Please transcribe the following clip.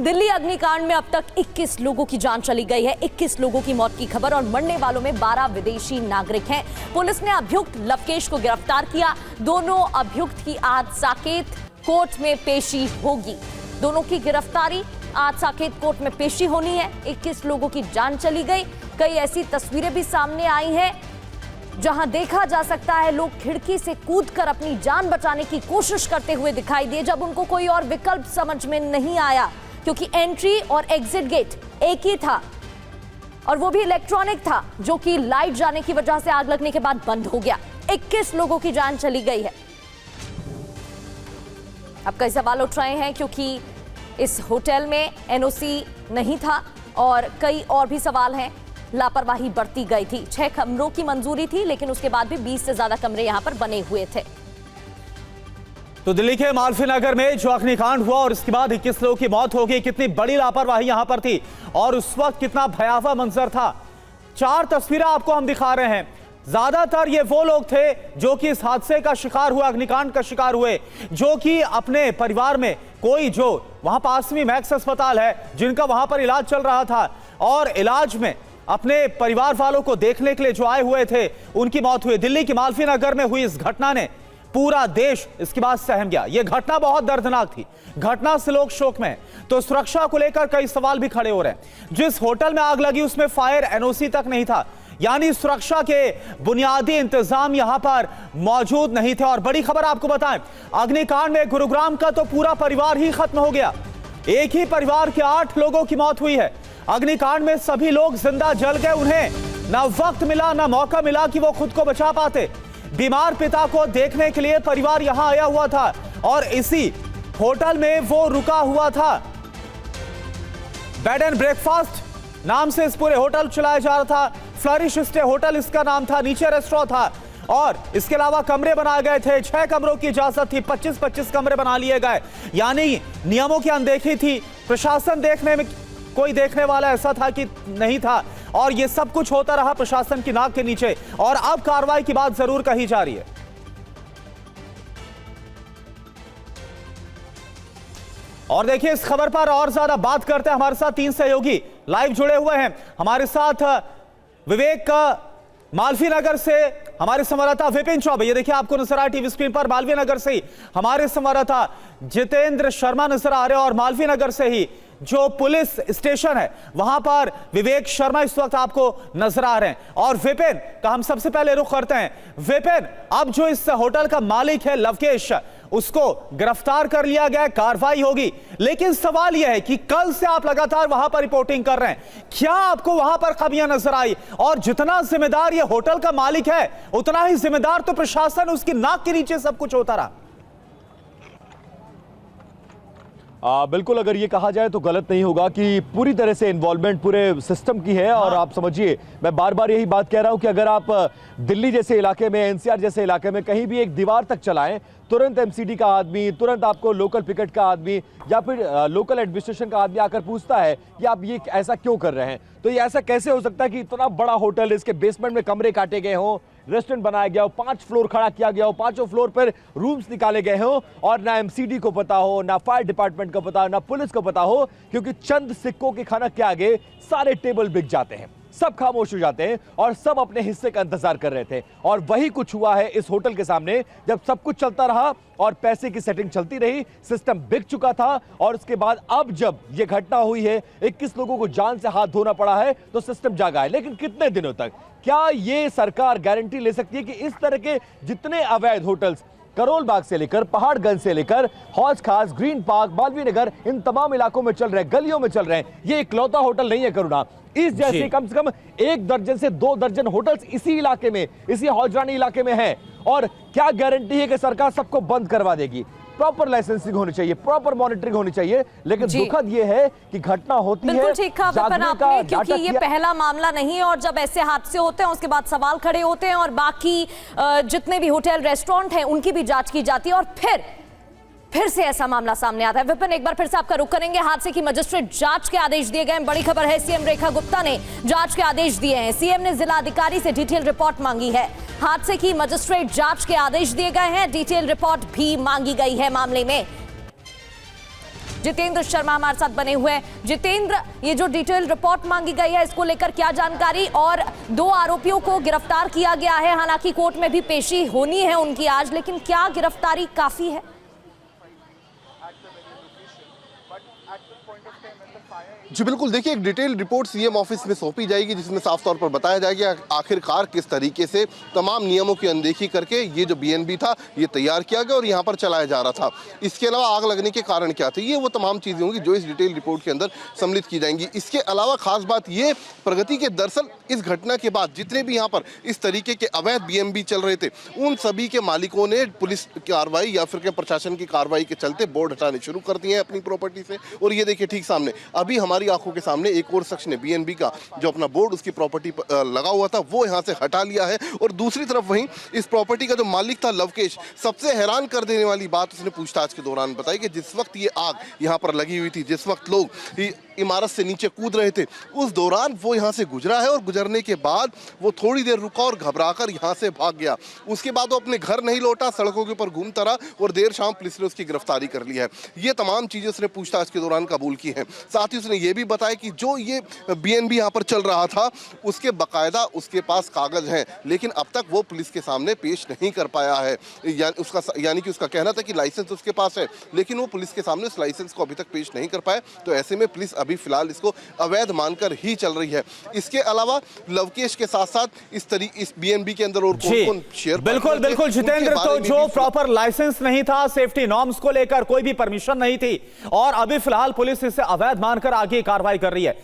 दिल्ली अग्निकांड में अब तक 21 लोगों की जान चली गई है। 21 लोगों की मौत की खबर और मरने वालों में 12 विदेशी नागरिक हैं। पुलिस ने अभियुक्त लवकेश को गिरफ्तार किया। दोनों अभियुक्त की आज साकेत कोर्ट में पेशी होगी। दोनों की गिरफ्तारी आज साकेत कोर्ट में पेशी होनी है। 21 लोगों की जान चली गई। कई ऐसी तस्वीरें भी सामने आई हैं जहां देखा जा सकता है लोग खिड़की से कूदकर अपनी जान बचाने की कोशिश करते हुए दिखाई दिए जब उनको कोई और विकल्प समझ में नहीं आया, क्योंकि एंट्री और एग्जिट गेट एक ही था और वो भी इलेक्ट्रॉनिक था, जो कि लाइट जाने की वजह से आग लगने के बाद बंद हो गया। 21 लोगों की जान चली गई है। अब कई सवाल उठ रहे हैं क्योंकि इस होटल में एनओसी नहीं था और कई और भी सवाल हैं। लापरवाही बरती गई थी। 6 कमरों की मंजूरी थी, लेकिन उसके बाद भी 20 से ज्यादा कमरे यहां पर बने हुए थे। तो दिल्ली के मालवीय नगर में जो अग्निकांड हुआ और इसके बाद 21 लोगों की मौत हो गई, कितनी बड़ी लापरवाही यहां पर थी और उस वक्त कितना भयावह मंजर था। 4 तस्वीरें आपको हम दिखा रहे हैं। ज्यादातर ये वो लोग थे जो कि इस हादसे का शिकार हुए, अग्निकांड का शिकार हुए, जो कि अपने परिवार में कोई, जो वहां पास में मैक्स अस्पताल है, जिनका वहां पर इलाज चल रहा था और इलाज में अपने परिवार वालों को देखने के लिए जो आए हुए थे, उनकी मौत हुई। दिल्ली के मालवीय नगर में हुई इस घटना ने पूरा देश इसके बाद सहम गया। यह घटना बहुत दर्दनाक थी। घटना से लोग शोक में। तो सुरक्षा को लेकर कई सवाल भी खड़े हो रहे हैं। जिस होटल में आग लगी उसमें फायर एनओसी तक नहीं था, यानी सुरक्षा के बुनियादी इंतजाम यहां पर मौजूद नहीं थे। और बड़ी खबर आपको बताएं, अग्निकांड में गुरुग्राम का तो पूरा परिवार ही खत्म हो गया। एक ही परिवार के 8 लोगों की मौत हुई है। अग्निकांड में सभी लोग जिंदा जल गए। उन्हें ना वक्त मिला, ना मौका मिला कि वो खुद को बचा पाते। बीमार पिता को देखने के लिए परिवार यहां आया हुआ था और इसी होटल में वो रुका हुआ था। बेड एंड ब्रेकफास्ट नाम से इस पूरे होटल चलाया जा रहा था। फ्लरिश स्टे होटल इसका नाम था। नीचे रेस्टोरेंट था और इसके अलावा कमरे बनाए गए थे। 6 कमरों की इजाजत थी, 25-25 कमरे बना लिए गए, यानी नियमों की अनदेखी थी। प्रशासन देखने में कोई देखने वाला ऐसा था कि नहीं था और यह सब कुछ होता रहा प्रशासन की नाक के नीचे। और अब कार्रवाई की बात जरूर कही जा रही है। और देखिए, इस खबर पर और ज्यादा बात करते हैं। हमारे साथ 3 सहयोगी लाइव जुड़े हुए हैं। हमारे साथ विवेक मालवीय नगर से हमारे संवाददाता विपिन चौबे, ये देखिए आपको नजर आ रहा टीवी स्क्रीन पर, मालवीय नगर से ही हमारे संवाददाता जितेंद्र शर्मा नजर आ रहे हैं और मालवीय नगर से ही जो पुलिस स्टेशन है वहां पर विवेक शर्मा इस वक्त आपको नजर आ रहे हैं। और विपिन का हम सबसे पहले रुख करते हैं। विपिन, अब जो इस होटल का मालिक है लवकेश, उसको गिरफ्तार कर लिया गया, कार्रवाई होगी, लेकिन सवाल यह है कि कल से आप लगातार वहां पर रिपोर्टिंग कर रहे हैं, क्या आपको वहां पर कमियां नजर आई? और जितना जिम्मेदार यह होटल का मालिक है, उतना ही जिम्मेदार तो प्रशासन, उसकी नाक के नीचे सब कुछ होता रहा। बिल्कुल, अगर ये कहा जाए तो गलत नहीं होगा कि पूरी तरह से इन्वॉल्वमेंट पूरे सिस्टम की है। और आप समझिए, मैं बार बार यही बात कह रहा हूं कि अगर आप दिल्ली जैसे इलाके में, एनसीआर जैसे इलाके में कहीं भी एक दीवार तक चलाएं, तुरंत एमसीडी का आदमी, तुरंत आपको लोकल पिकेट का आदमी या फिर लोकल एडमिनिस्ट्रेशन का आदमी आकर पूछता है कि आप ये ऐसा क्यों कर रहे हैं। तो ये ऐसा कैसे हो सकता है कि इतना बड़ा होटल, इसके बेसमेंट में कमरे काटे गए हों, रेस्टोरेंट बनाया गया हो, 5 फ्लोर खड़ा किया गया हो, 5 फ्लोर पर रूम्स निकाले गए हो और ना एमसीडी को पता हो, ना फायर डिपार्टमेंट को पता हो, ना पुलिस को पता हो, क्योंकि चंद सिक्कों के खनक के आगे सारे टेबल बिक जाते हैं, सब खामोश हो जाते हैं और सब अपने हिस्से का इंतजार कर रहे थे। और वही कुछ हुआ है इस होटल के सामने। जब सब कुछ चलता रहा और पैसे की सेटिंग चलती रही, सिस्टम बिक चुका था और उसके बाद अब जब यह घटना हुई है, 21 लोगों को जान से हाथ धोना पड़ा है, तो सिस्टम जागा है। लेकिन कितने दिनों तक? क्या यह सरकार गारंटी ले सकती है कि इस तरह के जितने अवैध होटल्स, करोल बाग से लेकर पहाड़गंज से लेकर हौज खास, ग्रीन पार्क, मालवीय नगर, इन तमाम इलाकों में चल रहे हैं, गलियों में चल रहे हैं, ये इकलौता होटल नहीं है करुणा। इस जैसे कम से कम 1 दर्जन से 2 दर्जन होटल्स इसी इलाके में, इसी हौजरानी इलाके में हैं। और क्या गारंटी है कि सरकार सबको बंद करवा देगी? प्रॉपर लाइसेंसिंग होनी चाहिए, प्रॉपर मॉनिटरिंग होनी चाहिए। लेकिन दुखद ये है कि घटना होती है, बिल्कुल ठीक कहा विपिन आपने, क्योंकि ये पहला मामला नहीं है और जब ऐसे हादसे होते हैं उसके बाद सवाल खड़े होते हैं और बाकी जितने भी होटल रेस्टोरेंट हैं उनकी भी जांच की जाती है और फिर से ऐसा मामला सामने आता है। विपिन, एक बार फिर से आपका रुख करेंगे। हादसे की मजिस्ट्रेट जांच के आदेश दिए गए। बड़ी खबर है, सीएम रेखा गुप्ता ने जांच के आदेश दिए हैं। सीएम ने जिला अधिकारी से डिटेल रिपोर्ट मांगी है। हादसे की मजिस्ट्रेट जांच के आदेश दिए गए हैं। डिटेल रिपोर्ट भी मांगी गई है मामले में। जितेंद्र शर्मा हमारे साथ बने हुए हैं। जितेंद्र, ये जो डिटेल रिपोर्ट मांगी गई है, इसको लेकर क्या जानकारी? और 2 आरोपियों को गिरफ्तार किया गया है, हालांकि कोर्ट में भी पेशी होनी है उनकी आज, लेकिन क्या गिरफ्तारी काफी है? जी बिल्कुल, देखिए एक डिटेल रिपोर्ट सीएम ऑफिस में सौंपी जाएगी जिसमें साफ तौर पर बताया जाएगा आखिरकार किस तरीके से तमाम नियमों की अनदेखी करके ये जो बीएनबी था ये तैयार किया गया और यहाँ पर चलाया जा रहा था। इसके अलावा आग लगने के कारण क्या थे, ये वो तमाम चीज़ें होंगी जो इस डिटेल रिपोर्ट के अंदर सम्मिलित की जाएंगी। इसके अलावा खास बात ये प्रगति के दरअसल इस घटना के बाद जितने भी यहाँ पर इस तरीके के अवैध बीएनबी चल रहे थे उन सभी के मालिकों ने पुलिस कार्रवाई या फिर प्रशासन की कार्रवाई के चलते बोर्ड हटाने शुरू कर दिए हैं अपनी प्रॉपर्टी से। और ये देखिए ठीक सामने अभी हमारी आंखों के सामने एक और शख्स ने बीएनबी का जो अपना बोर्ड उसकी प्रॉपर्टी पर लगा हुआ था वो यहां से हटा लिया है। और दूसरी तरफ वहीं इस प्रॉपर्टी का जो मालिक था लवकेश, सबसे हैरान कर देने वाली बात उसने पूछताछ के दौरान बताई कि जिस वक्त ये आग यहां पर लगी हुई थी, जिस वक्त लोग इमारत से नीचे कूद रहे थे, उस दौरान वो यहां से गुजरा है और गुजरने के बाद वो थोड़ी देर रुका और घबराकर यहां से भाग गया। उसके बाद वो अपने घर नहीं लौटा, सड़कों के ऊपर घूमता रहा और देर शाम पुलिस ने उसकी गिरफ्तारी कर ली है। ये तमाम चीजें उसने पूछताछ के दौरान कबूल की हैं। साथ ही उसने ये भी बताया कि जो ये बीएनबी यहाँ पर चल रहा था उसके बाकायदा उसके पास कागज हैं, लेकिन अब तक वो पुलिस के सामने पेश नहीं कर पाया है। यानी कि उसका कहना था कि लाइसेंस उसके पास है लेकिन वो पुलिस के सामने उस लाइसेंस को अभी तक पेश नहीं कर पाए। तो ऐसे में पुलिस अभी फिलहाल इसको अवैध मानकर ही चल रही है। इसके अलावा लवकेश के साथ साथ इस बीएनबी के अंदर और कौन शेयर, बिल्कुल बिल्कुल जितेंद्र, तो जो प्रॉपर लाइसेंस नहीं था, सेफ्टी नॉर्म्स को लेकर कोई भी परमिशन नहीं थी और अभी फिलहाल पुलिस इसे अवैध मानकर आगे कार्रवाई कर रही है।